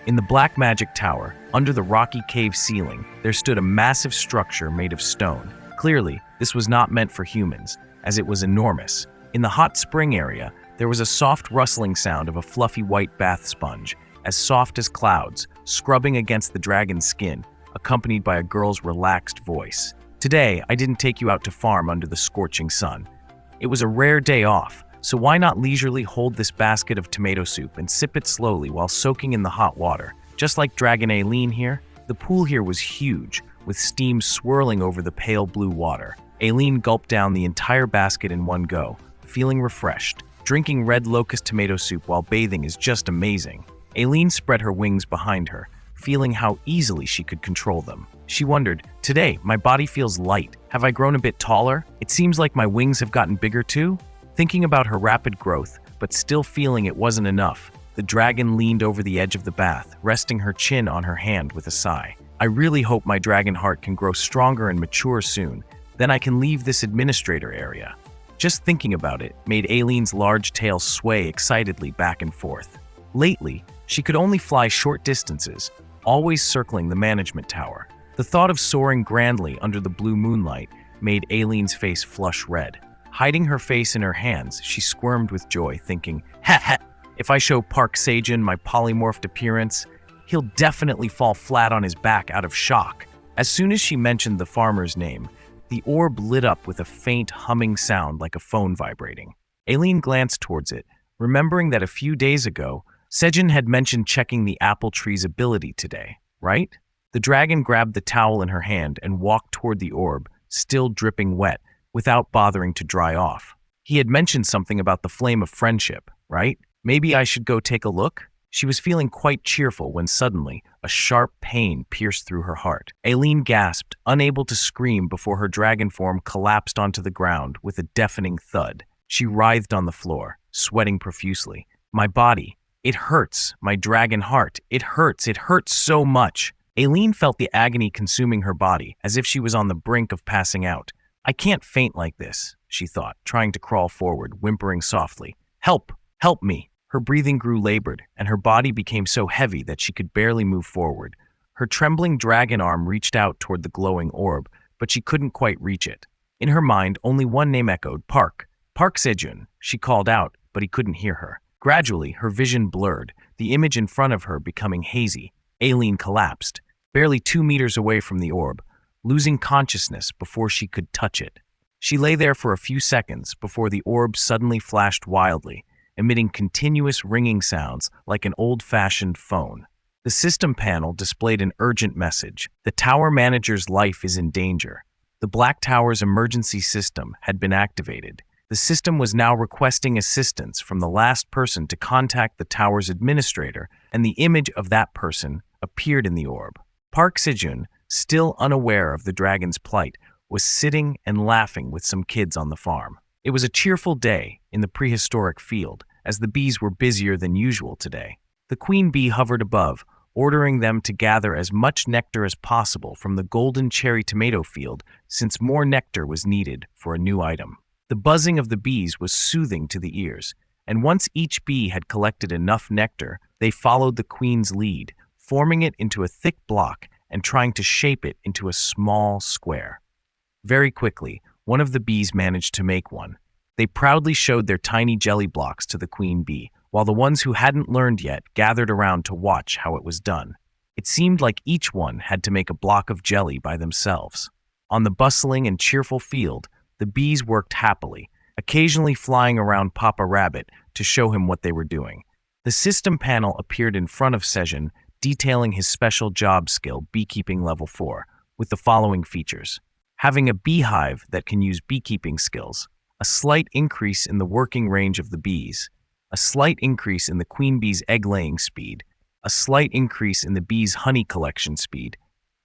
In the Black Magic Tower, under the rocky cave ceiling, there stood a massive structure made of stone. Clearly, this was not meant for humans, as it was enormous. In the hot spring area, there was a soft rustling sound of a fluffy white bath sponge, as soft as clouds, scrubbing against the dragon's skin, accompanied by a girl's relaxed voice. "Today, I didn't take you out to farm under the scorching sun. It was a rare day off, so why not leisurely hold this basket of tomato soup and sip it slowly while soaking in the hot water? Just like Dragon Aileen here." The pool here was huge, with steam swirling over the pale blue water. Aileen gulped down the entire basket in one go, feeling refreshed. Drinking red locust tomato soup while bathing is just amazing. Aileen spread her wings behind her, feeling how easily she could control them. She wondered, "Today, my body feels light. Have I grown a bit taller? It seems like my wings have gotten bigger too?" Thinking about her rapid growth, but still feeling it wasn't enough, the dragon leaned over the edge of the bath, resting her chin on her hand with a sigh. "I really hope my dragon heart can grow stronger and mature soon. Then I can leave this administrator area." Just thinking about it made Aileen's large tail sway excitedly back and forth. Lately, she could only fly short distances, always circling the management tower. The thought of soaring grandly under the blue moonlight made Aileen's face flush red. Hiding her face in her hands, she squirmed with joy, thinking, "Ha ha! If I show Park Sejun my polymorphed appearance, he'll definitely fall flat on his back out of shock." As soon as she mentioned the farmer's name, the orb lit up with a faint humming sound like a phone vibrating. Aileen glanced towards it, remembering that a few days ago, Sejun had mentioned checking the apple tree's ability today, right? The dragon grabbed the towel in her hand and walked toward the orb, still dripping wet, without bothering to dry off. He had mentioned something about the flame of friendship, right? Maybe I should go take a look? She was feeling quite cheerful when suddenly a sharp pain pierced through her heart. Aileen gasped, unable to scream before her dragon form collapsed onto the ground with a deafening thud. She writhed on the floor, sweating profusely. "My body. It hurts. My dragon heart. It hurts. It hurts so much." Aileen felt the agony consuming her body, as if she was on the brink of passing out. "I can't faint like this," she thought, trying to crawl forward, whimpering softly. "Help! Help me!" Her breathing grew labored, and her body became so heavy that she could barely move forward. Her trembling dragon arm reached out toward the glowing orb, but she couldn't quite reach it. In her mind, only one name echoed, Park. "Park Sejun," she called out, but he couldn't hear her. Gradually, her vision blurred, the image in front of her becoming hazy. Aileen collapsed, barely 2 meters away from the orb, losing consciousness before she could touch it. She lay there for a few seconds before the orb suddenly flashed wildly, emitting continuous ringing sounds like an old-fashioned phone. The system panel displayed an urgent message. The tower manager's life is in danger. The Black Tower's emergency system had been activated. The system was now requesting assistance from the last person to contact the tower's administrator, and the image of that person appeared in the orb. Park Sejun, still unaware of the dragon's plight, was sitting and laughing with some kids on the farm. It was a cheerful day in the prehistoric field, as the bees were busier than usual today. The queen bee hovered above, ordering them to gather as much nectar as possible from the golden cherry tomato field, since more nectar was needed for a new item. The buzzing of the bees was soothing to the ears, and once each bee had collected enough nectar, they followed the queen's lead, forming it into a thick block and trying to shape it into a small square. Very quickly, one of the bees managed to make one. They proudly showed their tiny jelly blocks to the queen bee, while the ones who hadn't learned yet gathered around to watch how it was done. It seemed like each one had to make a block of jelly by themselves. On the bustling and cheerful field, the bees worked happily, occasionally flying around Papa Rabbit to show him what they were doing. The system panel appeared in front of Sejun, detailing his special job skill, Beekeeping Level 4, with the following features. Having a beehive that can use beekeeping skills, a slight increase in the working range of the bees, a slight increase in the queen bee's egg-laying speed, a slight increase in the bee's honey collection speed,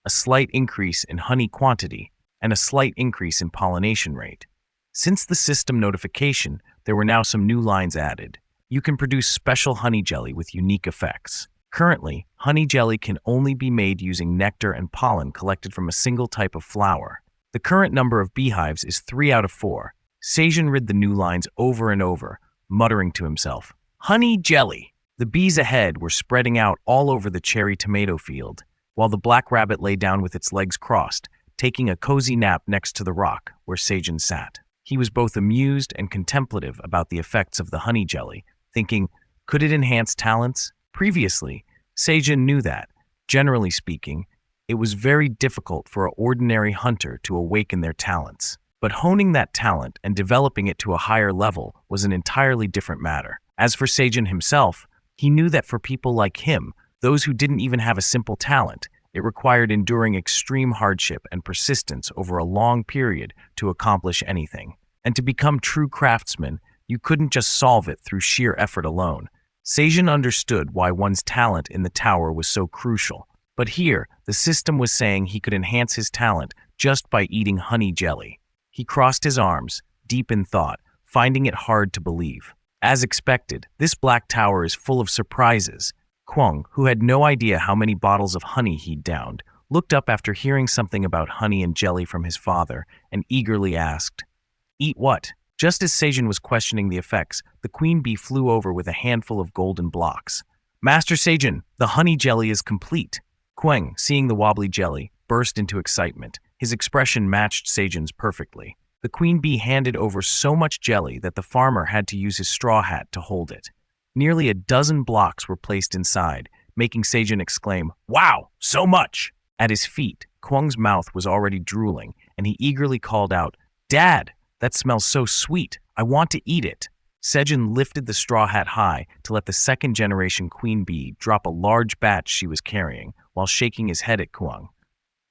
a slight increase in honey quantity, and a slight increase in pollination rate. Since the system notification, there were now some new lines added. You can produce special honey jelly with unique effects. Currently, honey jelly can only be made using nectar and pollen collected from a single type of flower. The current number of beehives is 3 out of 4. Sejun read the new lines over and over, muttering to himself, "Honey jelly! The bees ahead were spreading out all over the cherry tomato field, while the black rabbit lay down with its legs crossed, taking a cozy nap next to the rock where Sejun sat. He was both amused and contemplative about the effects of the honey jelly, thinking, could it enhance talents? Previously, Sejun knew that, generally speaking, it was very difficult for an ordinary hunter to awaken their talents. But honing that talent and developing it to a higher level was an entirely different matter. As for Sejun himself, he knew that for people like him, those who didn't even have a simple talent, it required enduring extreme hardship and persistence over a long period to accomplish anything. And to become true craftsmen, you couldn't just solve it through sheer effort alone. Sejun understood why one's talent in the tower was so crucial. But here, the system was saying he could enhance his talent just by eating honey jelly. He crossed his arms, deep in thought, finding it hard to believe. As expected, this black tower is full of surprises. Kwang, who had no idea how many bottles of honey he'd downed, looked up after hearing something about honey and jelly from his father and eagerly asked, "Eat what?" Just as Sejun was questioning the effects, the queen bee flew over with a handful of golden blocks. "Master Sejun, the honey jelly is complete." Kwang, seeing the wobbly jelly, burst into excitement. His expression matched Sejun's perfectly. The queen bee handed over so much jelly that the farmer had to use his straw hat to hold it. Nearly a dozen blocks were placed inside, making Sejun exclaim, "Wow, so much!" At his feet, Kwang's mouth was already drooling, and he eagerly called out, "Dad, that smells so sweet. I want to eat it." Sejun lifted the straw hat high to let the second-generation queen bee drop a large batch she was carrying, while shaking his head at Kwang.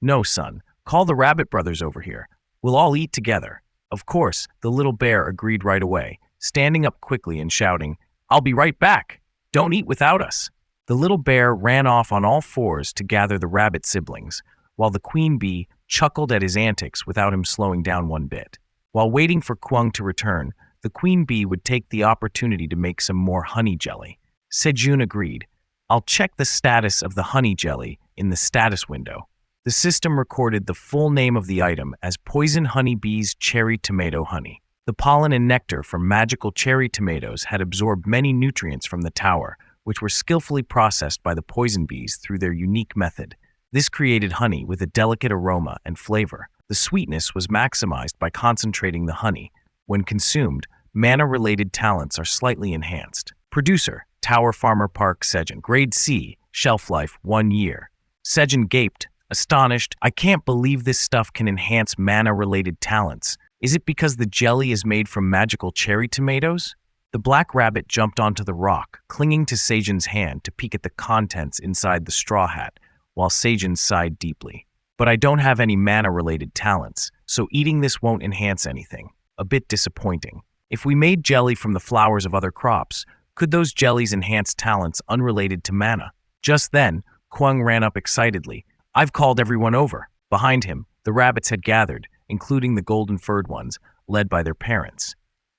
"No, son. Call the rabbit brothers over here. We'll all eat together." Of course, the little bear agreed right away, standing up quickly and shouting, "I'll be right back. Don't eat without us." The little bear ran off on all fours to gather the rabbit siblings, while the queen bee chuckled at his antics without him slowing down one bit. While waiting for Kwang to return, the queen bee would take the opportunity to make some more honey jelly. Sejun agreed. "I'll check the status of the honey jelly in the status window." The system recorded the full name of the item as Poison Honey Bees Cherry Tomato Honey. The pollen and nectar from magical cherry tomatoes had absorbed many nutrients from the tower, which were skillfully processed by the poison bees through their unique method. This created honey with a delicate aroma and flavor. The sweetness was maximized by concentrating the honey. When consumed, mana-related talents are slightly enhanced. Producer, Tower Farmer Park Sejun. Grade C, shelf life 1 year. Sejun gaped, astonished. "I can't believe this stuff can enhance mana-related talents. Is it because the jelly is made from magical cherry tomatoes?" The black rabbit jumped onto the rock, clinging to Sejun's hand to peek at the contents inside the straw hat, while Sejun sighed deeply. "But I don't have any mana-related talents, so eating this won't enhance anything. A bit disappointing. If we made jelly from the flowers of other crops, could those jellies enhance talents unrelated to mana?" Just then, Kwang ran up excitedly. "I've called everyone over." Behind him, the rabbits had gathered, including the golden-furred ones, led by their parents.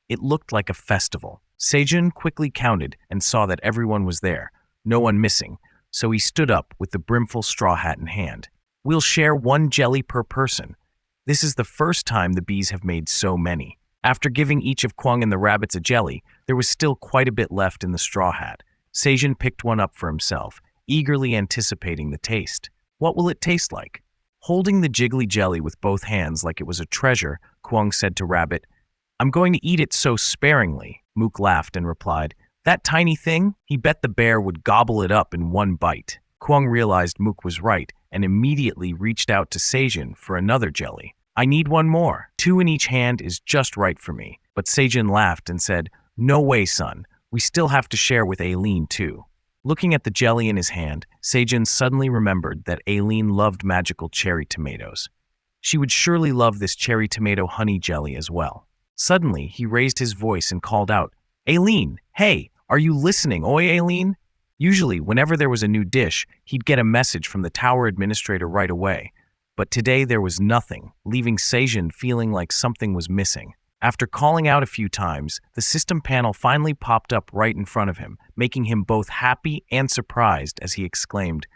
It looked like a festival. Sejun quickly counted and saw that everyone was there, no one missing, so he stood up with the brimful straw hat in hand. "We'll share 1 jelly per person. This is the first time the bees have made so many." After giving each of Kwang and the rabbits a jelly, there was still quite a bit left in the straw hat. Sejun picked one up for himself, eagerly anticipating the taste. What will it taste like? Holding the jiggly jelly with both hands like it was a treasure, Kwang said to Rabbit, "I'm going to eat it so sparingly." Mook laughed and replied, "That tiny thing?" He bet the bear would gobble it up in one bite. Kwang realized Mook was right and immediately reached out to Sejun for another jelly. "I need 1 more. 2 in each hand is just right for me." But Sejun laughed and said, "No way, son. We still have to share with Aileen too." Looking at the jelly in his hand, Sejun suddenly remembered that Aileen loved magical cherry tomatoes. She would surely love this cherry tomato honey jelly as well. Suddenly, he raised his voice and called out, "Aileen, hey, are you listening, oi Aileen?" Usually, whenever there was a new dish, he'd get a message from the tower administrator right away. But today there was nothing, leaving Sejun feeling like something was missing. After calling out a few times, the system panel finally popped up right in front of him, making him both happy and surprised as he exclaimed,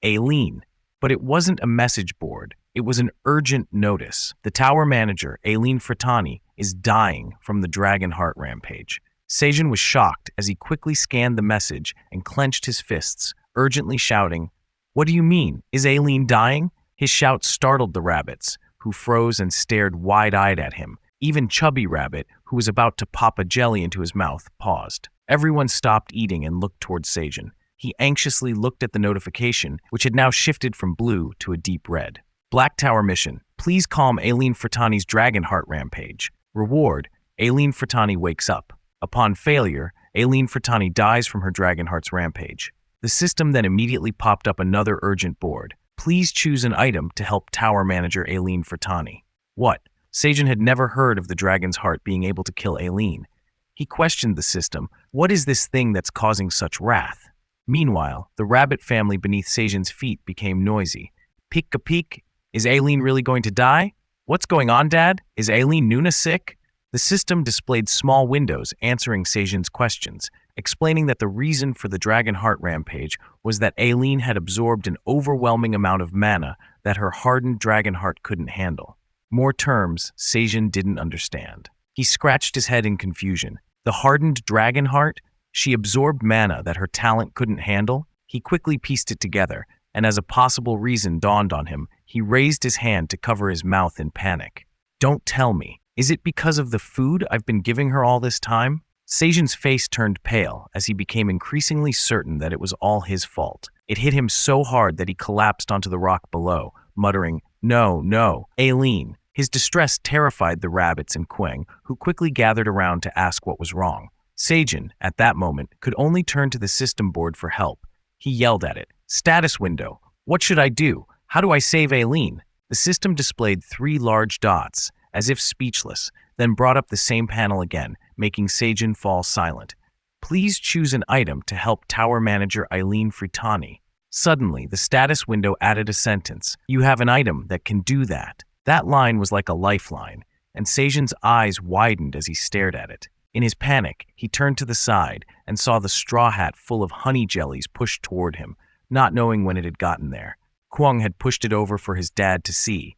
"Aileen." But it wasn't a message board. It was an urgent notice. The tower manager, Aileen Fratani, is dying from the Dragon Heart rampage. Sejun was shocked as he quickly scanned the message and clenched his fists, urgently shouting, "What do you mean? Is Aileen dying?" His shout startled the rabbits, who froze and stared wide-eyed at him. Even Chubby Rabbit, who was about to pop a jelly into his mouth, paused. Everyone stopped eating and looked towards Sejun. He anxiously looked at the notification, which had now shifted from blue to a deep red. Black Tower mission. Please calm Aileen Furtani's Dragon Heart rampage. Reward. Aileen Furtani wakes up. Upon failure, Aileen Furtani dies from her Dragon Heart's rampage. The system then immediately popped up another urgent board. Please choose an item to help Tower Manager Aileen Furtani. What? Sejun had never heard of the Dragon's Heart being able to kill Aileen. He questioned the system. What is this thing that's causing such wrath? Meanwhile, the rabbit family beneath Sejun's feet became noisy. Peek-a-peek. Is Aileen really going to die? What's going on, Dad? Is Aileen Nuna sick? The system displayed small windows answering Sejun's questions, explaining that the reason for the Dragon Heart rampage was that Aileen had absorbed an overwhelming amount of mana that her hardened Dragon Heart couldn't handle. More terms Sejun didn't understand. He scratched his head in confusion. The hardened Dragon Heart? She absorbed mana that her talent couldn't handle? He quickly pieced it together, and as a possible reason dawned on him, he raised his hand to cover his mouth in panic. Don't tell me. Is it because of the food I've been giving her all this time? Sejun's face turned pale as he became increasingly certain that it was all his fault. It hit him so hard that he collapsed onto the rock below, muttering, "No, no, Aileen." His distress terrified the rabbits and Quang, who quickly gathered around to ask what was wrong. Sejun, at that moment, could only turn to the system board for help. He yelled at it, "Status window. What should I do? How do I save Aileen?" The system displayed 3 large dots, as if speechless, then brought up the same panel again, making Sejun fall silent. Please choose an item to help Tower Manager Aileen Furtani. Suddenly, the status window added a sentence. You have an item that can do that. That line was like a lifeline, and Sejun's eyes widened as he stared at it. In his panic, he turned to the side and saw the straw hat full of honey jellies pushed toward him, not knowing when it had gotten there. Quang had pushed it over for his dad to see,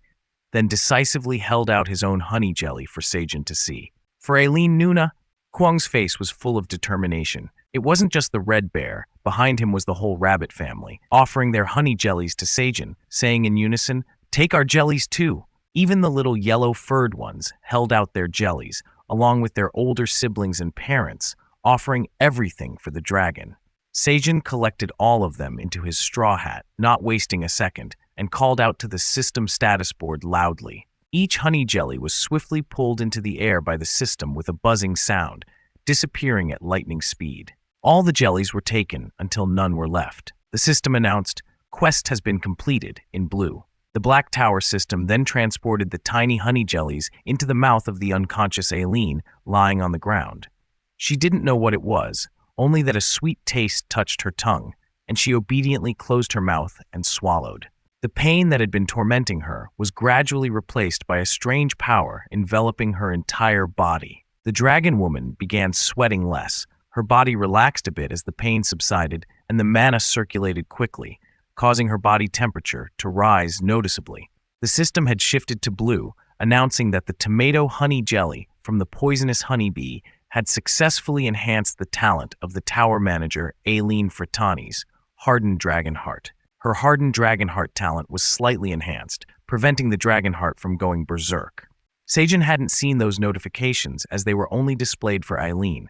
then decisively held out his own honey jelly for Sejun to see. For Aileen Nuna, Quang's face was full of determination. It wasn't just the red bear. Behind him was the whole rabbit family, offering their honey jellies to Sejun, saying in unison, "Take our jellies too." Even the little yellow-furred ones held out their jellies, along with their older siblings and parents, offering everything for the dragon. Sejun collected all of them into his straw hat, not wasting a second, and called out to the system status board loudly. Each honey jelly was swiftly pulled into the air by the system with a buzzing sound, disappearing at lightning speed. All the jellies were taken until none were left. The system announced, "Quest has been completed," in blue. The Black Tower system then transported the tiny honey jellies into the mouth of the unconscious Aileen lying on the ground. She didn't know what it was, only that a sweet taste touched her tongue, and she obediently closed her mouth and swallowed. The pain that had been tormenting her was gradually replaced by a strange power enveloping her entire body. The dragon woman began sweating less. Her body relaxed a bit as the pain subsided, and the mana circulated quickly, causing her body temperature to rise noticeably. The system had shifted to blue, announcing that the tomato honey jelly from the poisonous honeybee had successfully enhanced the talent of the tower manager Aileen Furtani's hardened dragon heart. Her hardened dragon heart talent was slightly enhanced, preventing the dragon heart from going berserk. Sejun hadn't seen those notifications as they were only displayed for Aileen.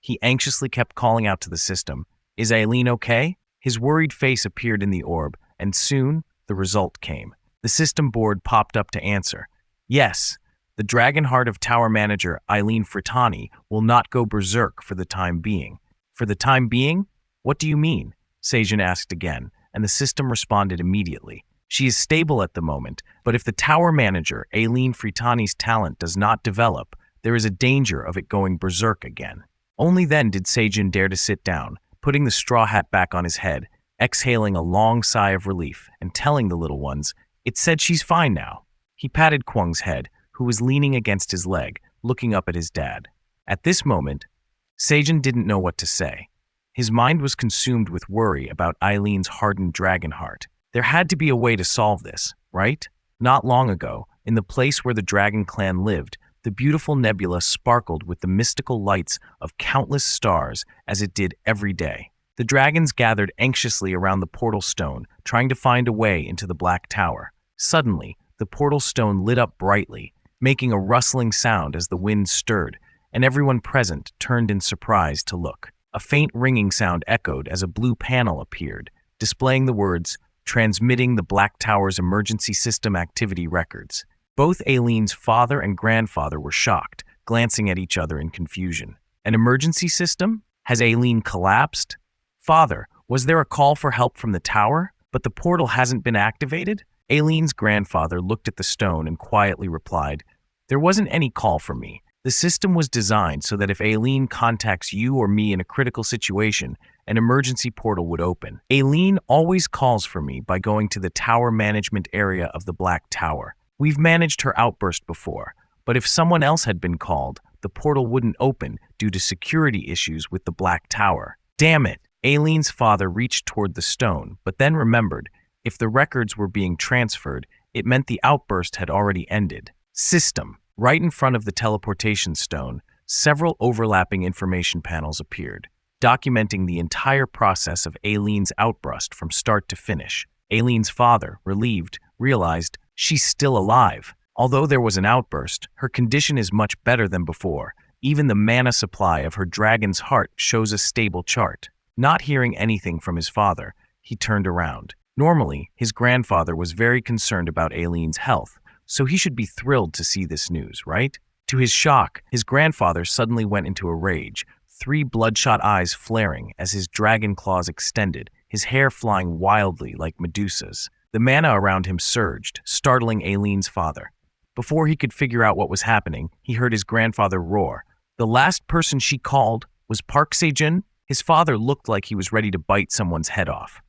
He anxiously kept calling out to the system, "Is Aileen okay?" His worried face appeared in the orb, and soon the result came. The system board popped up to answer. Yes, the dragon heart of tower manager Aileen Furtani will not go berserk for the time being. For the time being? What do you mean? Sejun asked again, and the system responded immediately. She is stable at the moment, but if the tower manager Aileen Furtani's talent does not develop, there is a danger of it going berserk again. Only then did Sejun dare to sit down, putting the straw hat back on his head, exhaling a long sigh of relief and telling the little ones, "It said she's fine now." He patted Quang's head, who was leaning against his leg, looking up at his dad. At this moment, Sejun didn't know what to say. His mind was consumed with worry about Aileen's hardened dragon heart. There had to be a way to solve this, right? Not long ago, in the place where the dragon clan lived, The beautiful nebula sparkled with the mystical lights of countless stars as it did every day. The dragons gathered anxiously around the portal stone, trying to find a way into the Black Tower. Suddenly, the portal stone lit up brightly, making a rustling sound as the wind stirred, and everyone present turned in surprise to look. A faint ringing sound echoed as a blue panel appeared, displaying the words, "Transmitting the Black Tower's emergency system activity records." Both Aileen's father and grandfather were shocked, glancing at each other in confusion. An emergency system? Has Aileen collapsed? Father, was there a call for help from the tower? But the portal hasn't been activated? Aileen's grandfather looked at the stone and quietly replied, "There wasn't any call for me. The system was designed so that if Aileen contacts you or me in a critical situation, an emergency portal would open. Aileen always calls for me by going to the tower management area of the Black Tower. We've managed her outburst before, but if someone else had been called, the portal wouldn't open due to security issues with the Black Tower." Damn it! Aileen's father reached toward the stone, but then remembered, if the records were being transferred, it meant the outburst had already ended. System. Right in front of the teleportation stone, several overlapping information panels appeared, documenting the entire process of Aileen's outburst from start to finish. Aileen's father, relieved, realized she's still alive. Although there was an outburst, her condition is much better than before. Even the mana supply of her dragon's heart shows a stable chart. Not hearing anything from his father, he turned around. Normally, his grandfather was very concerned about Aileen's health, so he should be thrilled to see this news, right? To his shock, his grandfather suddenly went into a rage, 3 bloodshot eyes flaring as his dragon claws extended, his hair flying wildly like Medusa's. The mana around him surged, startling Aileen's father. Before he could figure out what was happening, he heard his grandfather roar. The last person she called was Park Sejun. His father looked like he was ready to bite someone's head off.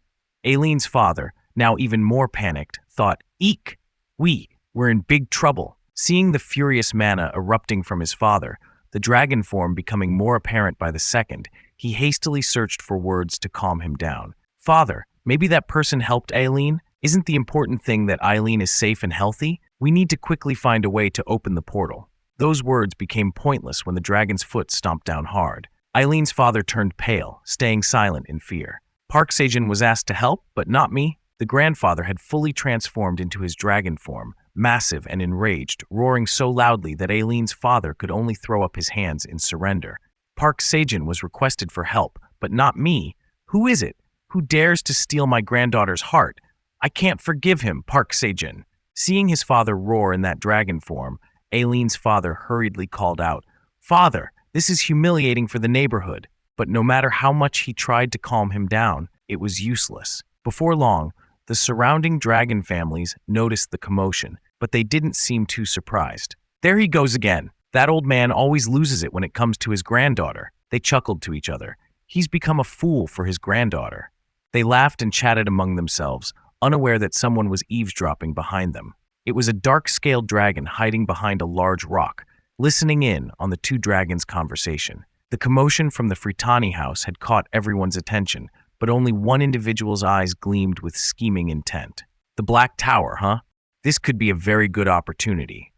Aileen's father, now even more panicked, thought, "Eek! We're in big trouble." Seeing the furious mana erupting from his father, the dragon form becoming more apparent by the second, he hastily searched for words to calm him down. "Father, maybe that person helped Aileen? Isn't the important thing that Aileen is safe and healthy? We need to quickly find a way to open the portal." Those words became pointless when the dragon's foot stomped down hard. Aileen's father turned pale, staying silent in fear. Park Sejun was asked to help, but not me. The grandfather had fully transformed into his dragon form, massive and enraged, roaring so loudly that Aileen's father could only throw up his hands in surrender. Park Sejun was requested for help, but not me. Who is it? Who dares to steal my granddaughter's heart? I can't forgive him, Park Sejun. Seeing his father roar in that dragon form, Aileen's father hurriedly called out, "Father, this is humiliating for the neighborhood." But no matter how much he tried to calm him down, it was useless. Before long, the surrounding dragon families noticed the commotion, but they didn't seem too surprised. "There he goes again. That old man always loses it when it comes to his granddaughter." They chuckled to each other. "He's become a fool for his granddaughter." They laughed and chatted among themselves, unaware that someone was eavesdropping behind them. It was a dark-scaled dragon hiding behind a large rock, listening in on the two dragons' conversation. The commotion from the Fritani house had caught everyone's attention, but only one individual's eyes gleamed with scheming intent. "The Black Tower, huh? This could be a very good opportunity."